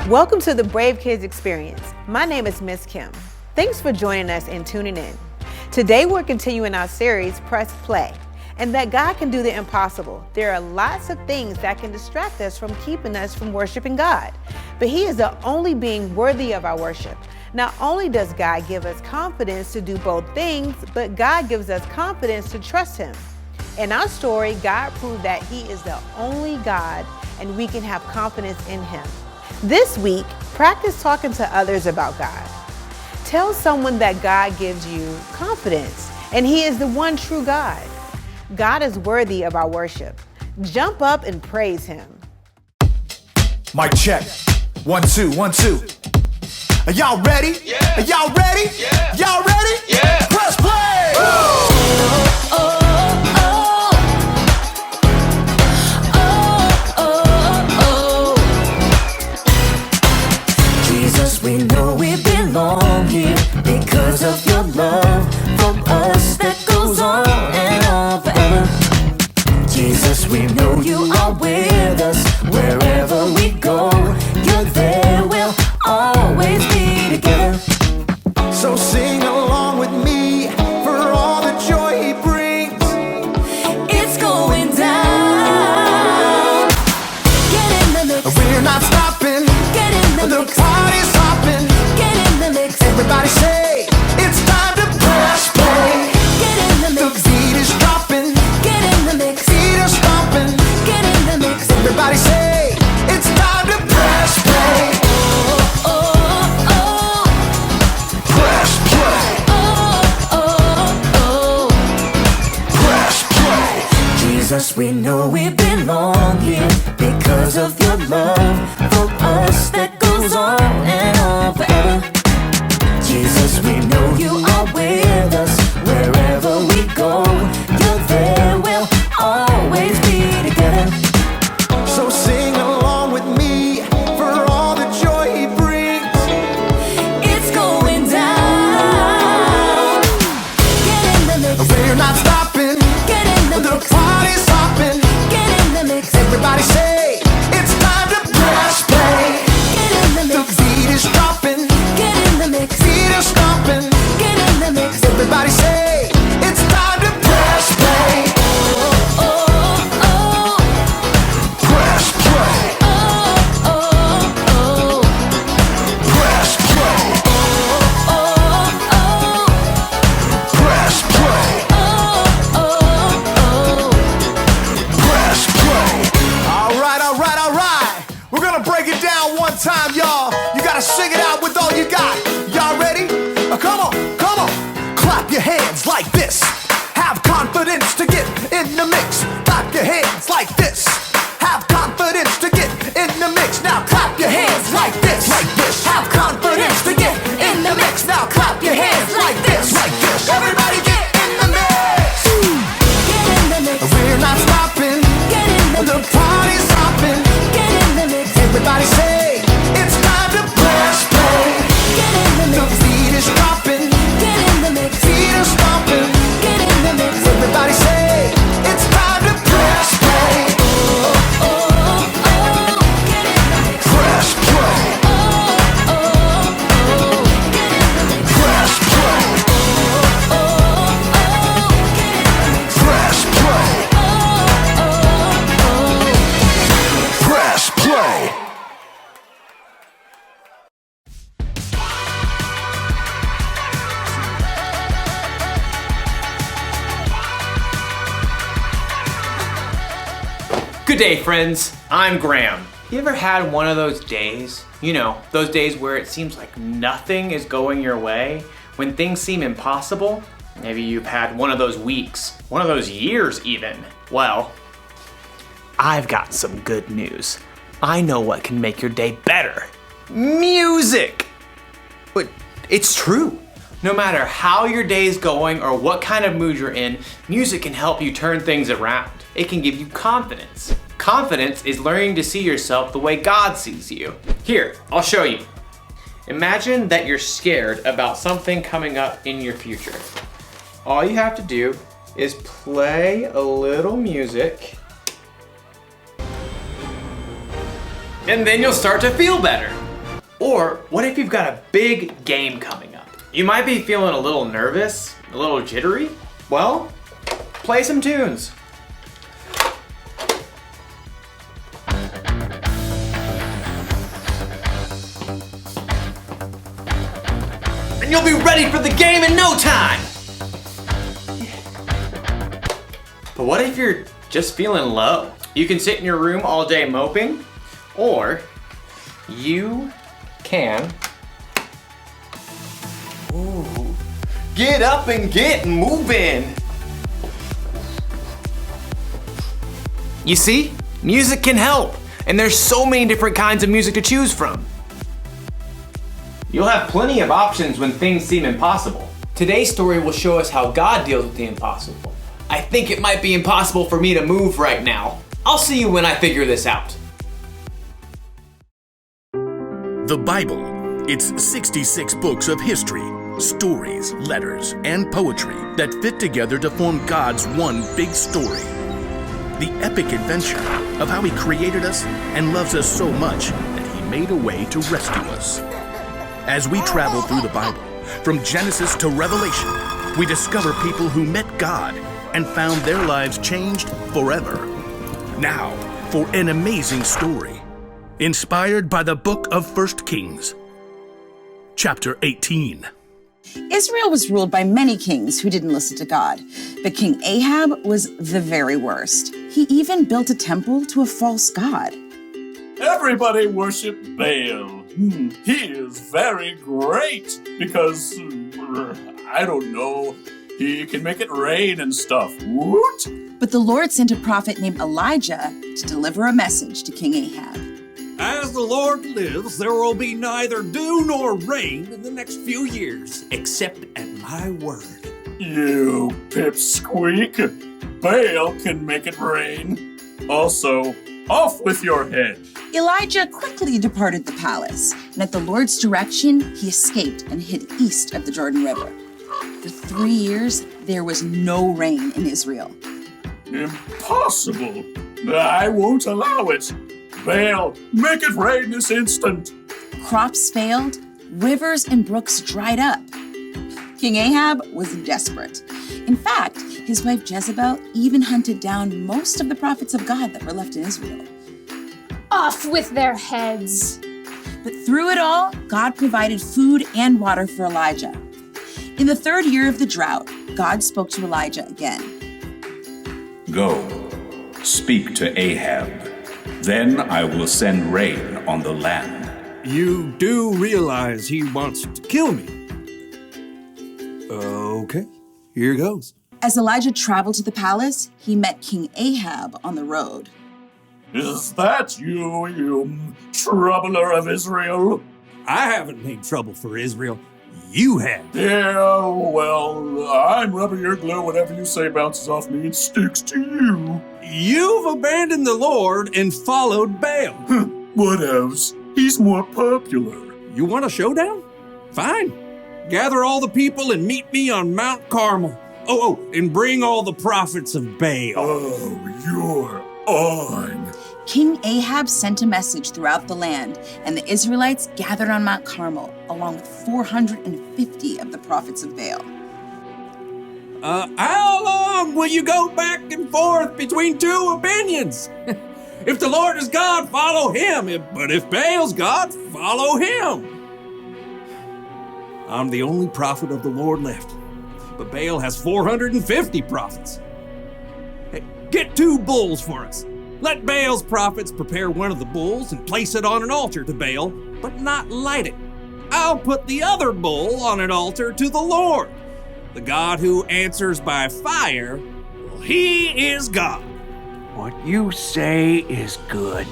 Welcome to the Brave Kids Experience. My name is Miss Kim. Thanks for joining us and tuning in. Today we're continuing our series, Press Play, and that God can do the impossible. There are lots of things that can distract us from keeping us from worshiping God, but He is the only being worthy of our worship. Not only does God give us confidence to do both things, but God gives us confidence to trust Him. In our story, God proved that He is the only God and we can have confidence in Him. This week, practice talking to others about God. Tell someone that God gives you confidence and He is the one true God. God is worthy of our worship. Jump up and praise Him. Mic check. 1, 2, 1, 2. Are y'all ready? Yeah. Are y'all ready? Yeah. Y'all ready? Yeah. Press play! Jesus, we know we belong here because of your love for us that goes on and on forever. Jesus, we know you are with us wherever we go. You're there, we'll always be together. So sing along with me for all the joy He brings. It's going down. Get in the mix. We're not stopping. Get in the The mix. party's hopping. Get in the mix. Everybody say it's time to press play. Get in the The mix. beat is dropping. Get in the mix. Feet are stomping. Get in the mix. Everybody say it's time to press play. Oh, oh, oh. Press play. Press play. Jesus, we know we belong here because of your love for us that goes on and on forever. Jesus, we know you are with us wherever we go. You're there, we'll always be together. So sing along with me for all the joy He brings. It's going down. Get in the mix. We're not stopping. Get in the The mix. party's hopping. Get in the mix. Everybody say it's time to press play. Get in the The mix. beat is dropping. Get in the mix. Feet are stomping. Get in the mix. Everybody say it's time to press play. Oh, oh. Press play. Oh, oh. Press play. Press play. Press play. All right, all right, all right. We're gonna break it down one time, y'all. You gotta sing it out with all you got. Y'all ready? Come on, come on. Clap your hands like this. Have confidence to get in the mix. Clap your hands like this. Have confidence to get in the mix. Now clap your hands like this. Like this. Have confidence to get in the mix. Now clap your hands like this. Like this. Everybody get in the mix. Get in the mix. We're not stopping. Get in the The mix. party's hopping. Get in the mix. Everybody say it's time to press play. Get in the The mix. beat is dropping. Get in the mix. Feet are stomping. Get in the mix. Everybody say it's time to press play. Oh, oh. Get in the mix. Press play. Oh, oh. Get in the mix. Press play. Oh, oh. Get in the mix. Press play. Oh, Press play. Good day, friends. I'm Graham. You ever had one of those days? You know, those days where it seems like nothing is going your way, when things seem impossible? Maybe you've had one of those weeks, one of those years even. Well, I've got some good news. I know what can make your day better. Music! But it's true. No matter how your day's going or what kind of mood you're in, music can help you turn things around. It can give you confidence. Confidence is learning to see yourself the way God sees you. Here, I'll show you. Imagine that you're scared about something coming up in your future. All you have to do is play a little music, and then you'll start to feel better. Or what if you've got a big game coming up? You might be feeling a little nervous, a little jittery. Well, play some tunes. And you'll be ready for the game in no time. But what if you're just feeling low? You can sit in your room all day moping, or you can get up and get moving. You see, music can help, and there's so many different kinds of music to choose from. You'll have plenty of options when things seem impossible. Today's story will show us how God deals with the impossible. I think it might be impossible for me to move right now. I'll see you when I figure this out. The Bible. It's 66 books of history, stories, letters, and poetry that fit together to form God's one big story. The epic adventure of how He created us and loves us so much that He made a way to rescue us. As we travel through the Bible, from Genesis to Revelation, we discover people who met God and found their lives changed forever. Now, for an amazing story, inspired by the book of 1 Kings. Chapter 18. Israel was ruled by many kings who didn't listen to God, but King Ahab was the very worst. He even built a temple to a false god. Everybody worship Baal. He is very great because, I don't know, he can make it rain and stuff. Woot! But the Lord sent a prophet named Elijah to deliver a message to King Ahab. As the Lord lives, there will be neither dew nor rain in the next few years, except at my word. You pipsqueak. Baal can make it rain. Also, off with your head. Elijah quickly departed the palace, and at the Lord's direction, he escaped and hid east of the Jordan River. For 3 years, there was no rain in Israel. Impossible. I won't allow it. Baal, make it rain this instant. Crops failed, rivers and brooks dried up. King Ahab was desperate. In fact, his wife Jezebel even hunted down most of the prophets of God that were left in Israel. Off with their heads. But through it all, God provided food and water for Elijah. In the 3rd year of the drought, God spoke to Elijah again. Go, speak to Ahab. Then I will send rain on the land. You do realize he wants to kill me. Okay, here goes. As Elijah traveled to the palace, he met King Ahab on the road. Is that you, you troubler of Israel? I haven't made trouble for Israel. You have. Yeah, well, I'm rubber your glue. Whatever you say bounces off me and sticks to you. You've abandoned the Lord and followed Baal. Whatevs. He's more popular. You want a showdown? Fine. Gather all the people and meet me on Mount Carmel. Oh, and bring all the prophets of Baal. Oh, you're on. King Ahab sent a message throughout the land, and the Israelites gathered on Mount Carmel, along with 450 of the prophets of Baal. How long will you go back and forth between two opinions? If the Lord is God, follow him. But if Baal's God, follow him. I'm the only prophet of the Lord left, but Baal has 450 prophets. Hey, get 2 bulls for us. Let Baal's prophets prepare one of the bulls and place it on an altar to Baal, but not light it. I'll put the other bull on an altar to the Lord. The God who answers by fire, well, he is God. What you say is good.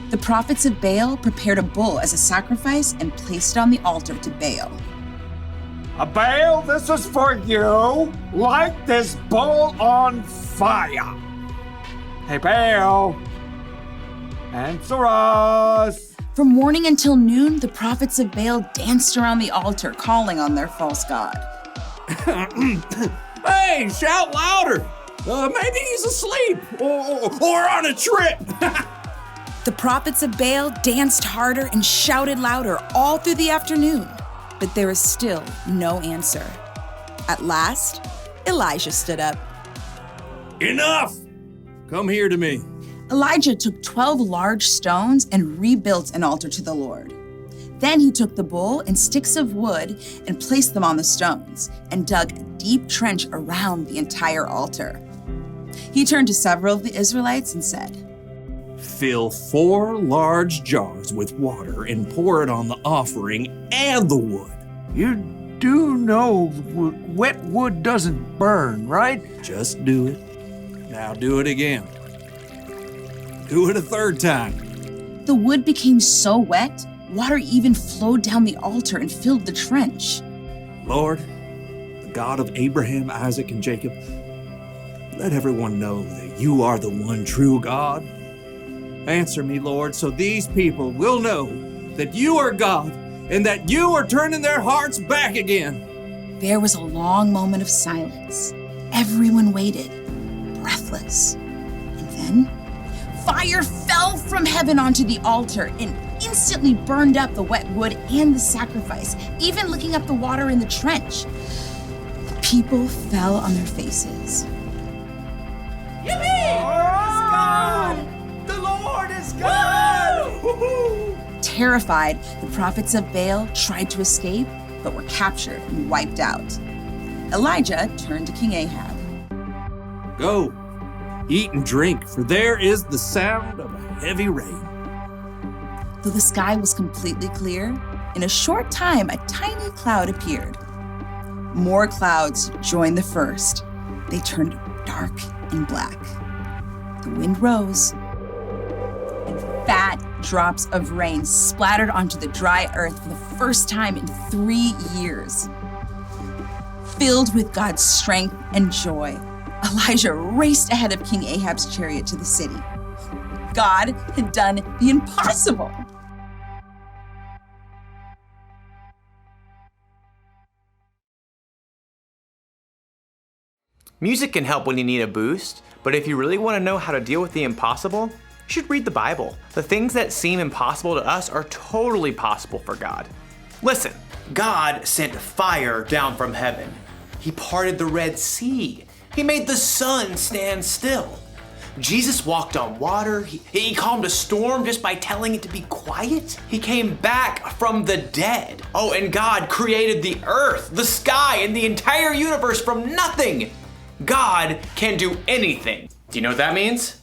The prophets of Baal prepared a bull as a sacrifice and placed it on the altar to Baal. Baal, this is for you. Light this bull on fire. Hey, Baal, answer us. From morning until noon, the prophets of Baal danced around the altar, calling on their false god. Hey, shout louder. Maybe he's asleep or on a trip. The prophets of Baal danced harder and shouted louder all through the afternoon, but there was still no answer. At last, Elijah stood up. Enough! Come here to me. Elijah took 12 large stones and rebuilt an altar to the Lord. Then he took the bull and sticks of wood and placed them on the stones and dug a deep trench around the entire altar. He turned to several of the Israelites and said, Fill 4 large jars with water and pour it on the offering and the wood. You do know wet wood doesn't burn, right? Just do it. Now do it again. Do it a third time. The wood became so wet, water even flowed down the altar and filled the trench. Lord, the God of Abraham, Isaac, and Jacob, let everyone know that you are the one true God. Answer me, Lord, so these people will know that you are God and that you are turning their hearts back again. There was a long moment of silence. Everyone waited, breathless. And then, fire fell from heaven onto the altar and instantly burned up the wet wood and the sacrifice, even licking up the water in the trench. The people fell on their faces. The Lord is God! Terrified, the prophets of Baal tried to escape, but were captured and wiped out. Elijah turned to King Ahab. Go, eat and drink, for there is the sound of a heavy rain. Though the sky was completely clear, in a short time a tiny cloud appeared. More clouds joined the first. They turned dark and black. The wind rose, and fat drops of rain splattered onto the dry earth for the first time in 3 years. Filled with God's strength and joy, Elijah raced ahead of King Ahab's chariot to the city. God had done the impossible. Music can help when you need a boost, but if you really want to know how to deal with the impossible, you should read the Bible. The things that seem impossible to us are totally possible for God. Listen, God sent fire down from heaven. He parted the Red Sea. He made the sun stand still. Jesus walked on water. He calmed a storm just by telling it to be quiet. He came back from the dead. Oh, and God created the earth, the sky, and the entire universe from nothing. God can do anything. Do you know what that means?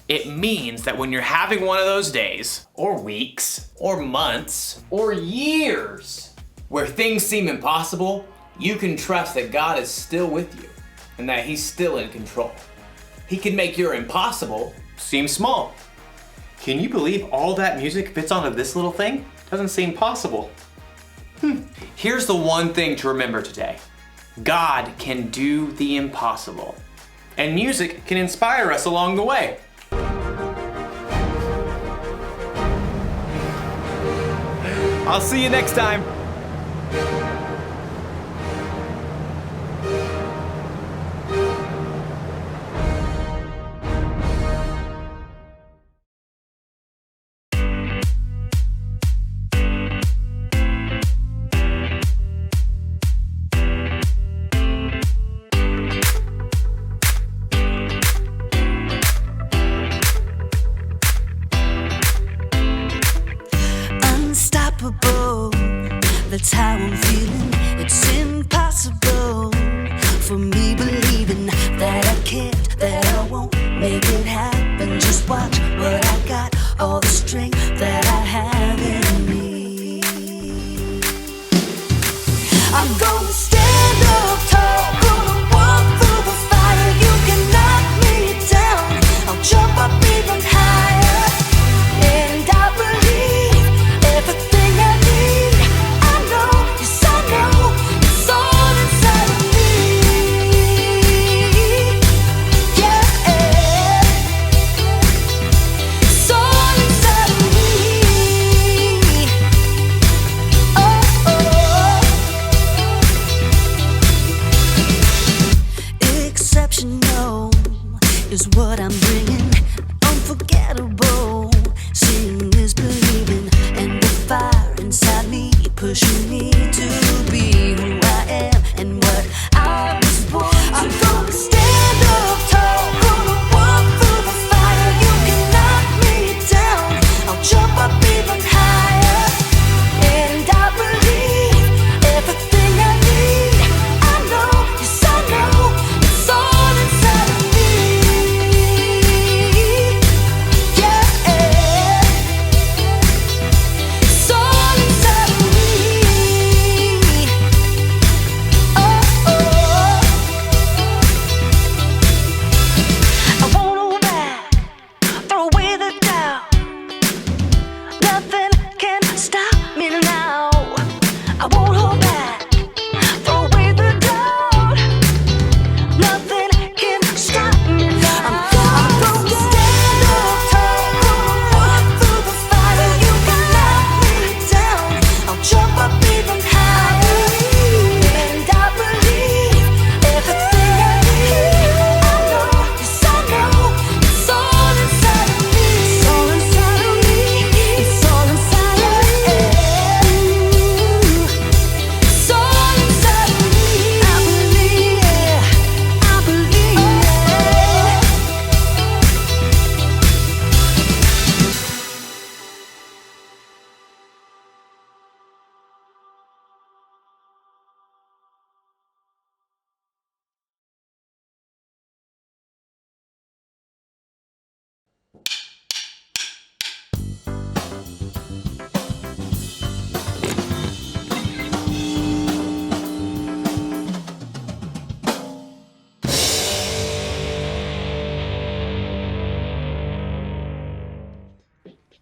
It means that when you're having one of those days, or weeks, or months, or years, where things seem impossible, you can trust that God is still with you and that He's still in control. He can make your impossible seem small. Can you believe all that music fits onto this little thing? Doesn't seem possible. Here's the one thing to remember today. God can do the impossible, and music can inspire us along the way. I'll see you next time. That's how I'm feeling. It's impossible for me believing that I can't, that I won't make it happen. Just watch what I got, all the strength that I have in me. I'm gonna stand up tall, gonna walk through the fire. You can knock me down, I'll jump up even higher. And I believe everything I need.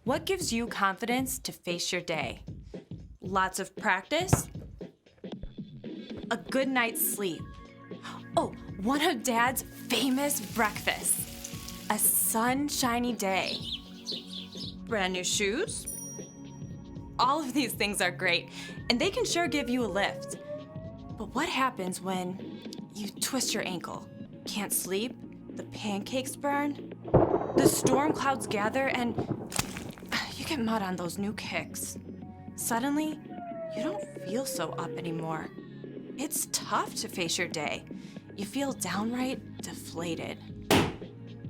What gives you confidence to face your day? Lots of practice? A good night's sleep? Oh, one of Dad's famous breakfasts. A sunshiny day. Brand new shoes? All of these things are great, and they can sure give you a lift. But what happens when you twist your ankle? Can't sleep? The pancakes burn? The storm clouds gather and you get mud on those new kicks. Suddenly, you don't feel so up anymore. It's tough to face your day. You feel downright deflated.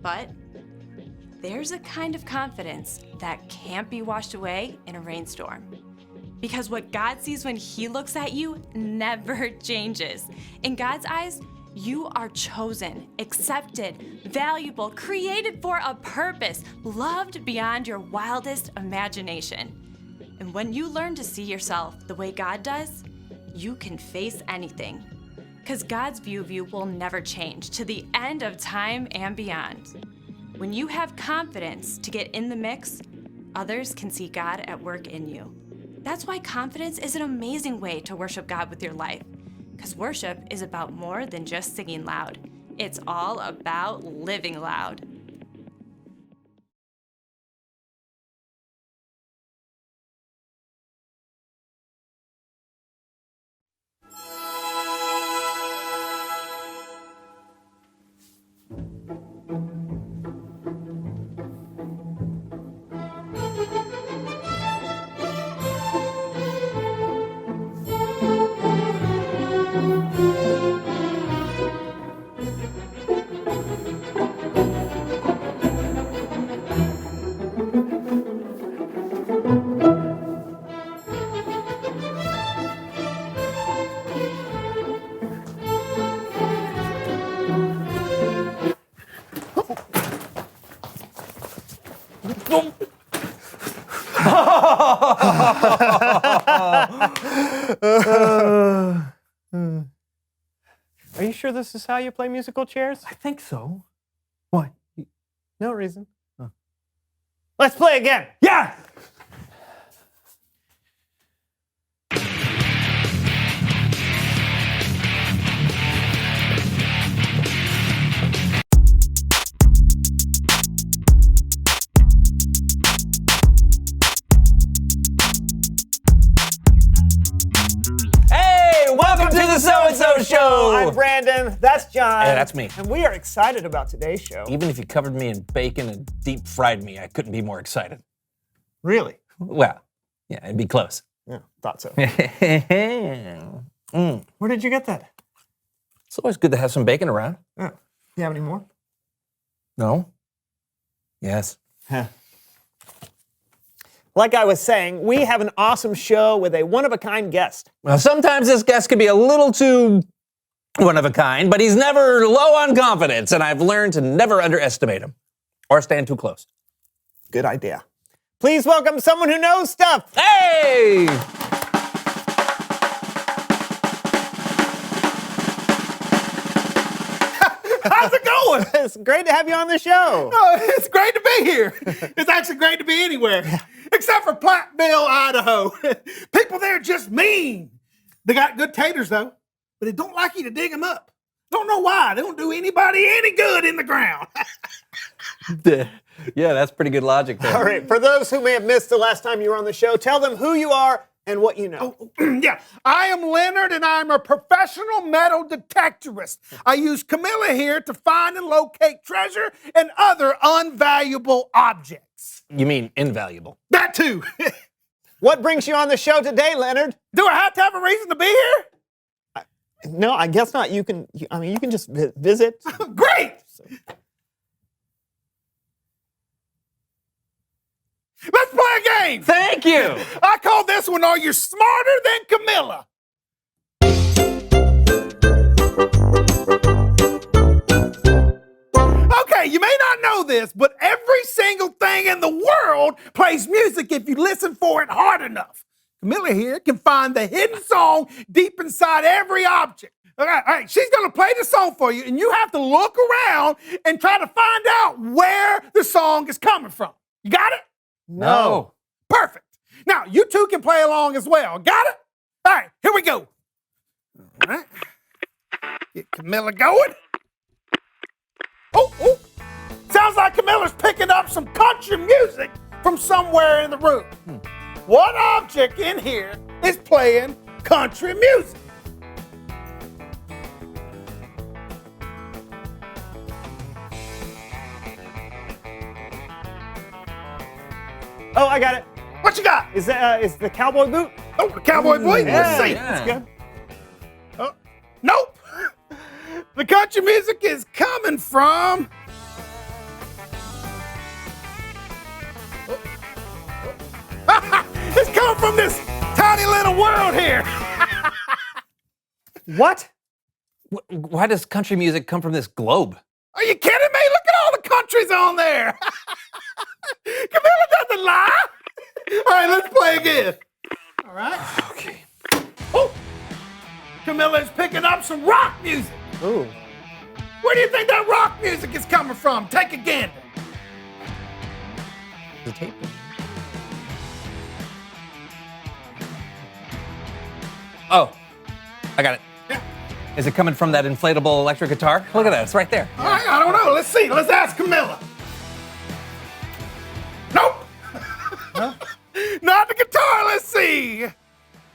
But there's a kind of confidence that can't be washed away in a rainstorm. Because what God sees when He looks at you never changes. In God's eyes, you are chosen, accepted, valuable, created for a purpose, loved beyond your wildest imagination. And when you learn to see yourself the way God does, you can face anything. Because God's view of you will never change to the end of time and beyond. When you have confidence to get in the mix, others can see God at work in you. That's why confidence is an amazing way to worship God with your life. Because worship is about more than just singing loud. It's all about living loud. Are you sure this is how you play musical chairs? I think so. What? No reason. Oh. Let's play again. Yeah! Welcome to the So-and-So Show! I'm Brandon, that's John. Hey, that's me. And we are excited about today's show. Even if you covered me in bacon and deep fried me, I couldn't be more excited. Really? Well, yeah, it'd be close. Yeah, thought so. Mm. Where did you get that? It's always good to have some bacon around. Yeah. Do you have any more? No? Yes. Huh. Like I was saying, we have an awesome show with a one-of-a-kind guest. Well, sometimes this guest can be a little too one of a kind, but he's never low on confidence, and I've learned to never underestimate him or stand too close. Good idea. Please welcome someone who knows stuff. Hey! How's it going? It's great to have you on the show. Oh, it's great to be here. It's actually great to be anywhere, except for Platteville, Idaho. People there are just mean. They got good taters, though, but they don't like you to dig them up. Don't know why. They don't do anybody any good in the ground. Yeah, that's pretty good logic there. All right, for those who may have missed the last time you were on the show, tell them who you are and what you know. Yeah, I am Leonard, and I'm a professional metal detectorist. I use Camilla here to find and locate treasure and other unvaluable objects. You mean invaluable? That too. What brings you on the show today, Leonard? Do I have to have a reason to be here? No, I guess not. You can just visit. Great! Let's play a game! Thank you! I call this one, Are You Smarter Than Camilla? Okay, you may not know this, but every single thing in the world plays music if you listen for it hard enough. Camilla here can find the hidden song deep inside every object. All right, she's gonna play the song for you, and you have to look around and try to find out where the song is coming from. You got it? No. Perfect. Now, you two can play along as well. Got it? All right, here we go. All right. Get Camilla going. Oh. Sounds like Camilla's picking up some country music from somewhere in the room. What object in here is playing country music? Oh, I got it. What you got? Is the cowboy boot? Oh, the cowboy boot? Let's see. That's good. Oh, nope. The country music is coming from... It's coming from this tiny little world here. What? Why does country music come from this globe? Are you kidding me? Look at all the countries on there. Camilla doesn't lie. All right, let's play again. All right. Okay. Oh, Camilla is picking up some rock music. Ooh. Where do you think that rock music is coming from? Take a gander. The tape. Oh, I got it. Yeah. Is it coming from that inflatable electric guitar? Look at that, it's right there. All right, I don't know. Let's see. Let's ask Camilla. Nope. Huh? Not the guitar. Let's see.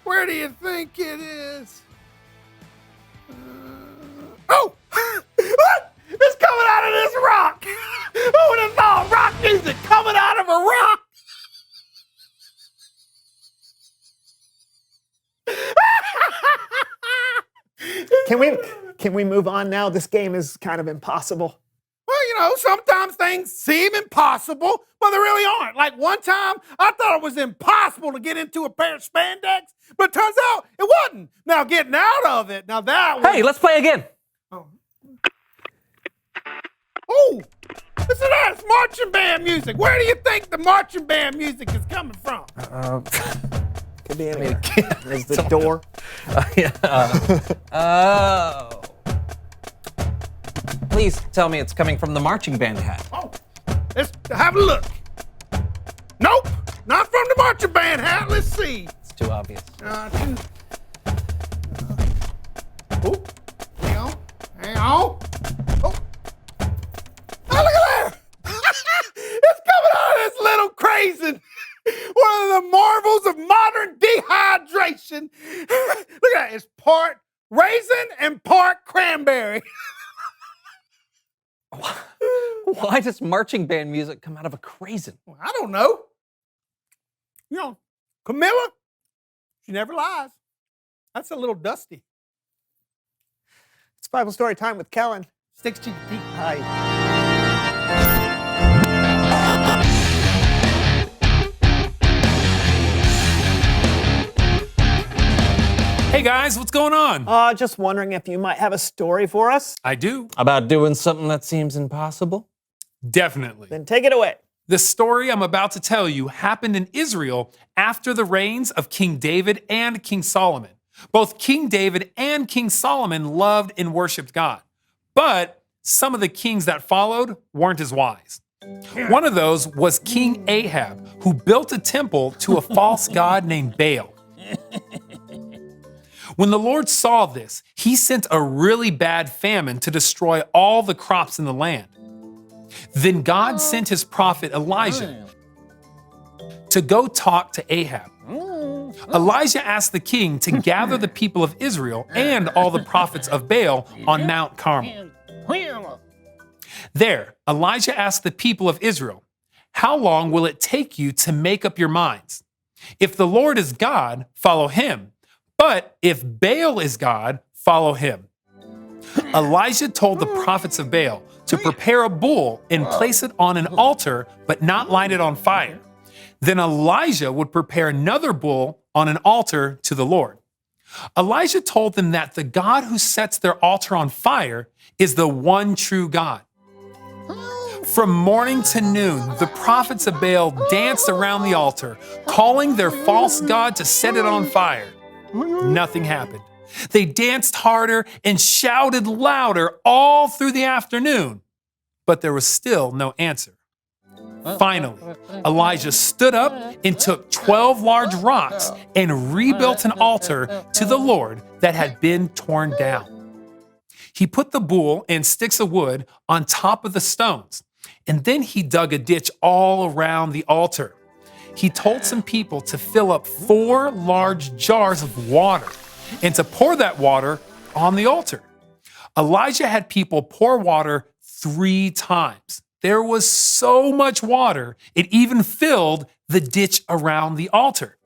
Where do you think it is? Oh! Look! It's coming out of this rock! Who would have thought rock music coming out of a rock? Can we move on now? This game is kind of impossible. Well, you know, sometimes things seem impossible, but they really aren't. Like one time, I thought it was impossible to get into a pair of spandex, but it turns out it wasn't. Now, getting out of it, now that was... Hey, let's play again. Oh, listen to that. It's marching band music. Where do you think the marching band music is coming from? Could be anywhere. There's the door. Oh. Please tell me it's coming from the marching band hat. Oh, let's have a look. Nope, not from the marching band hat. Let's see. It's too obvious. Oh, hang on. Oh, look at that. It's coming out of this little crazy. One of the marvels of modern dehydration. Look at that. It's part raisin and part cranberry. Why does marching band music come out of a craisin? I don't know. You know, Camilla, she never lies. That's a little dusty. It's Bible story time with Kellen. Sticks to your teeth. Hi. Hey guys, what's going on? Just wondering if you might have a story for us. I do. About doing something that seems impossible? Definitely. Then take it away. The story I'm about to tell you happened in Israel after the reigns of King David and King Solomon. Both King David and King Solomon loved and worshiped God. But some of the kings that followed weren't as wise. One of those was King Ahab, who built a temple to a false god named Baal. When the Lord saw this, he sent a really bad famine to destroy all the crops in the land. Then God sent his prophet Elijah to go talk to Ahab. Elijah asked the king to gather the people of Israel and all the prophets of Baal on Mount Carmel. There, Elijah asked the people of Israel, "How long will it take you to make up your minds? If the Lord is God, follow him. But if Baal is God, follow him." Elijah told the prophets of Baal to prepare a bull and place it on an altar, but not light it on fire. Then Elijah would prepare another bull on an altar to the Lord. Elijah told them that the God who sets their altar on fire is the one true God. From morning to noon, the prophets of Baal danced around the altar, calling their false god to set it on fire. Nothing happened. They danced harder and shouted louder all through the afternoon, but there was still no answer. Finally, Elijah stood up and took 12 large rocks and rebuilt an altar to the Lord that had been torn down. He put the bull and sticks of wood on top of the stones, and then he dug a ditch all around the altar. He told some people to fill up 4 large jars of water and to pour that water on the altar. Elijah had people pour water 3 times. There was so much water, it even filled the ditch around the altar.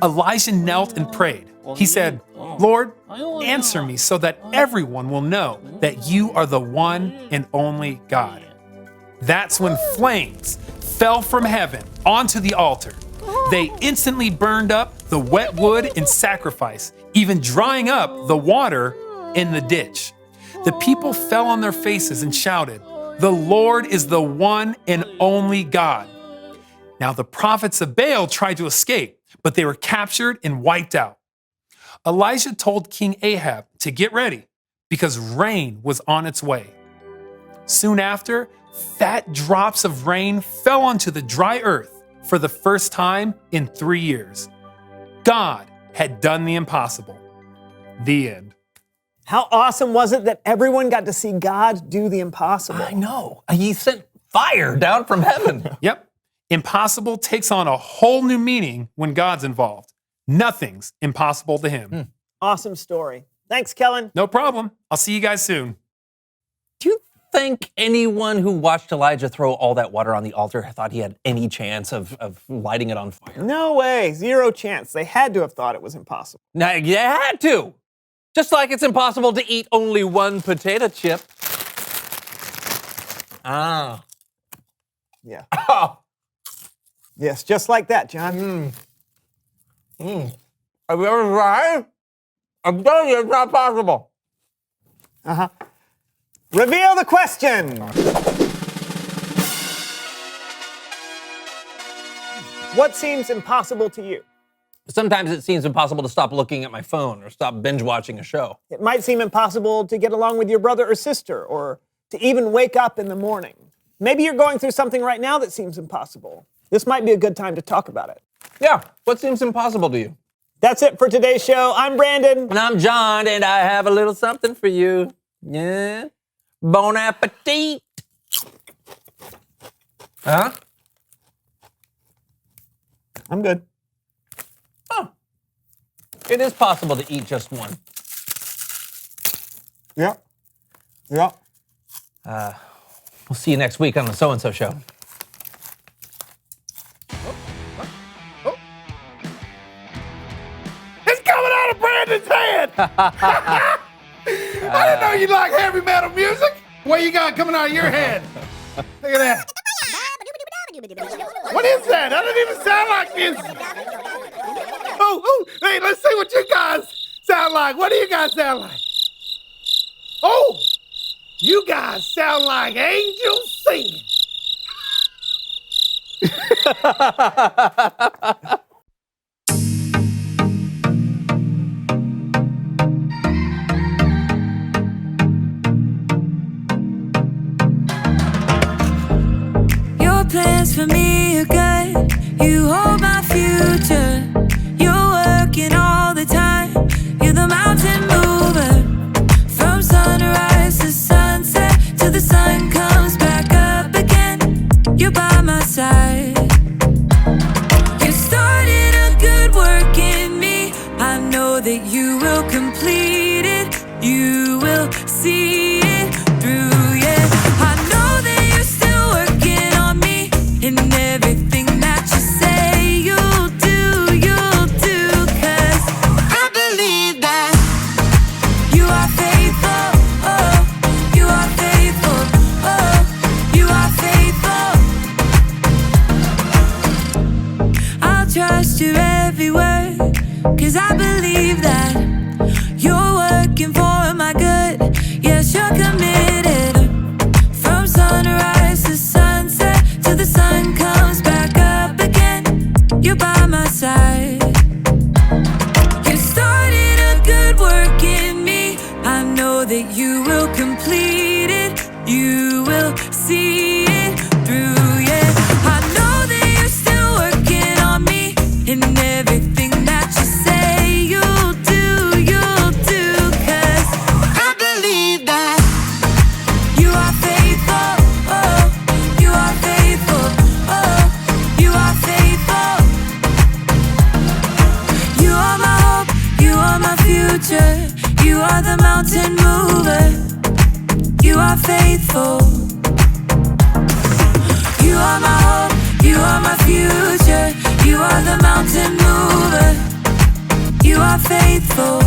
Elijah knelt and prayed. He said, "Lord, answer me so that everyone will know that you are the one and only God." That's when flames fell from heaven onto the altar. They instantly burned up the wet wood and sacrifice, even drying up the water in the ditch. The people fell on their faces and shouted, "The Lord is the one and only God." Now the prophets of Baal tried to escape, but they were captured and wiped out. Elijah told King Ahab to get ready because rain was on its way. Soon after, fat drops of rain fell onto the dry earth for the first time in 3 years. God had done the impossible. The end. How awesome was it that everyone got to see God do the impossible? I know. He sent fire down from heaven. Yep. Impossible takes on a whole new meaning when God's involved. Nothing's impossible to him. Awesome story. Thanks, Kellen. No problem. I'll see you guys soon. Do you think anyone who watched Elijah throw all that water on the altar thought he had any chance of lighting it on fire? No way. 0 chance. They had to have thought it was impossible. Now, you had to. Just like it's impossible to eat only one potato chip. Ah. Yeah. Oh. Yes, just like that, John. Have you ever tried? I'm telling you, it's not possible. Uh-huh. Reveal the question. What seems impossible to you? Sometimes it seems impossible to stop looking at my phone or stop binge watching a show. It might seem impossible to get along with your brother or sister, or to even wake up in the morning. Maybe you're going through something right now that seems impossible. This might be a good time to talk about it. Yeah, what seems impossible to you? That's it for today's show. I'm Brandon. And I'm John, and I have a little something for you. Yeah? Bon appetit. Huh? I'm good. Oh. It is possible to eat just one. Yeah. Yeah. We'll see you next week on the So-and-So Show. It's coming out of Brandon's head! I didn't know you like heavy metal music. What you got coming out of your head? Look at that. What is that? That doesn't even sound like music. Oh, hey, let's see what you guys sound like. What do you guys sound like? Oh, you guys sound like angels singing. Your plans for me are good. You hold my future. You're working all the time. You're the mountain mover. From sunrise to sunset, till the sun comes back up again. You're by my side. You started a good work in me. I know that you will complete it. You will see it through, yeah. I know that you're still working on me. And everything that you say you'll do, 'cause I believe that you are faithful, oh, you are faithful, oh, you are faithful. I'll trust your every word, 'cause I believe that you're working for my good. Yes, you're committed. From sunrise to sunset, till the sun comes back up again. You're by my side. You started a good work in me. I know that you will complete it. You will see it through, yeah. are my future. You are the mountain mover. You are faithful. You are my hope. You are my future. You are the mountain mover. You are faithful.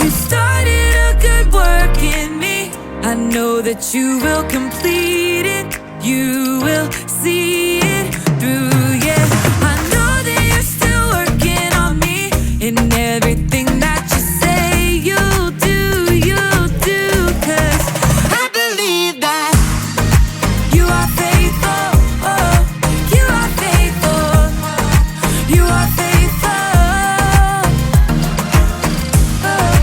You started a good work in me. I know that you will complete it. You will see it through, yeah. I know that you're still working on me. In everything that you say you'll do, 'cause I believe that you are faithful. Oh, you are faithful. You are faithful. Oh,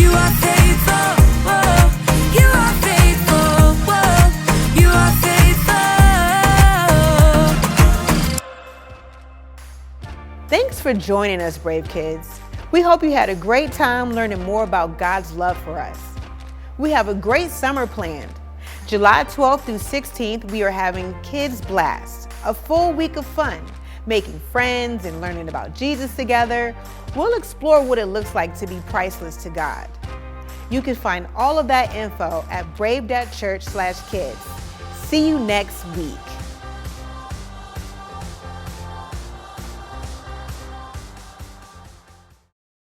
you are faithful. Oh, you are faithful. Oh, you are faithful. Thanks for joining us, Brave Kids. We hope you had a great time learning more about God's love for us. We have a great summer planned. July 12th through 16th, we are having Kids Blast, a full week of fun, making friends and learning about Jesus together. We'll explore what it looks like to be priceless to God. You can find all of that info at brave.church/kids. See you next week.